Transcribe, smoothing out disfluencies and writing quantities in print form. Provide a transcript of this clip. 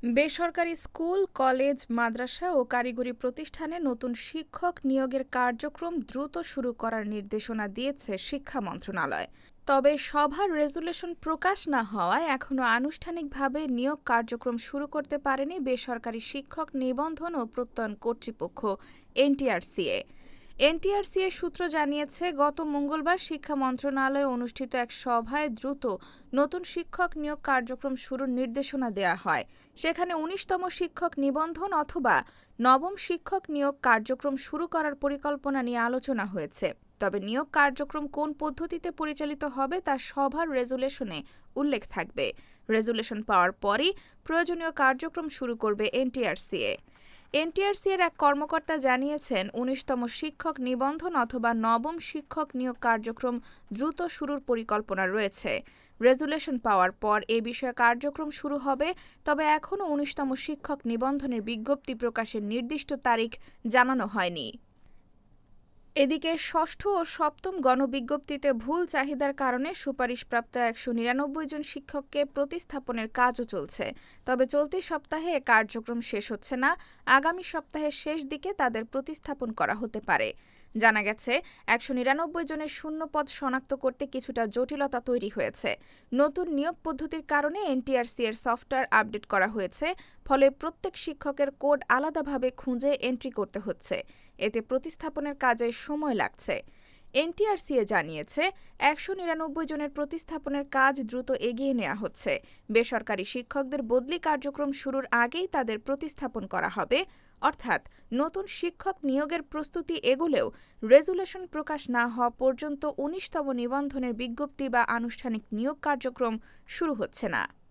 বেসরকারি school, college, মাদ্রাসা ও কারিগরি প্রতিষ্ঠানে নতুন শিক্ষক নিয়োগের কার্যক্রম দ্রুত শুরু করার নির্দেশনা দিয়েছে শিক্ষা মন্ত্রণালয়। তবে সভার রেজুলেশন প্রকাশ না হওয়ায় এখনো আনুষ্ঠানিকভাবে নিয়োগ কার্যক্রম শুরু করতে পারেনি বেসরকারি শিক্ষক নিবন্ধন ও প্রত্যয়ন কর্তৃপক্ষ এনটিআরসিএ। এনটিআরসিএ সূত্র জানিয়েছে, গত মঙ্গলবার শিক্ষা মন্ত্রণালয়ে অনুষ্ঠিত এক সভায় দ্রুত নতুন শিক্ষক নিয়োগ কার্যক্রম শুরুর নির্দেশনা দেওয়া হয়। সেখানে ১৯তম শিক্ষক নিবন্ধন অথবা নবম শিক্ষক নিয়োগ কার্যক্রম শুরু করার পরিকল্পনা নিয়ে আলোচনা হয়েছে। তবে নিয়োগ কার্যক্রম কোন পদ্ধতিতে পরিচালিত হবে তা সভার রেজুলেশনে উল্লেখ থাকবে। রেজুলেশন পাওয়ার পরই প্রয়োজনীয় কার্যক্রম শুরু করবে এনটিআরসিএ। এনটিআরসি-এর এক কর্মকর্তা জানিয়েছেন, ১৯তম শিক্ষক নিবন্ধন অথবা নবম শিক্ষক নিয়োগ কার্যক্রম দ্রুত শুরুর পরিকল্পনা রয়েছে। রেজুলেশন পাওয়ার পর এ বিষয়ে কার্যক্রম শুরু হবে, তবে এখনও ১৯তম শিক্ষক নিবন্ধনের বিজ্ঞপ্তি প্রকাশের নির্দিষ্ট তারিখ জানানো হয়নি। এদিকে ষষ্ঠ ও সপ্তম গণবিজ্ঞপ্তিতে ভুল চাহিদার কারণে সুপারিশপ্রাপ্ত ১৯৯ জন শিক্ষককে প্রতিস্থাপনের কাজও চলছে। তবে চলতি সপ্তাহে এ কার্যক্রম শেষ হচ্ছে না, আগামী সপ্তাহের শেষ দিকে তাদের প্রতিস্থাপন করা হতে পারে। জানা গেছে, ১৯৯ জনের শূন্য পদ শনাক্ত করতে কিছুটা জটিলতা তৈরি হয়েছে। নতুন নিয়োগ পদ্ধতির কারণে এনটিআরসি-এর সফটওয়্যার আপডেট করা হয়েছে, ফলে প্রত্যেক শিক্ষকের কোড আলাদাভাবে খুঁজে এন্ট্রি করতে হচ্ছে। এতে প্রতিস্থাপনের কাজে সময় লাগছে। এনটিআরসিএ জানিয়েছে, ১৯৯ জনের প্রতিস্থাপনের কাজ দ্রুত এগিয়ে নেওয়া হচ্ছে। বেসরকারি শিক্ষকদের বদলি কার্যক্রম শুরুর আগেই তাদের প্রতিস্থাপন করা হবে, অর্থাৎ নতুন শিক্ষক নিয়োগের প্রস্তুতি এগোলেও রেজুলেশন প্রকাশ না হওয়া পর্যন্ত ১৯তম নিবন্ধনের বিজ্ঞপ্তি বা আনুষ্ঠানিক নিয়োগ কার্যক্রম শুরু হচ্ছে না।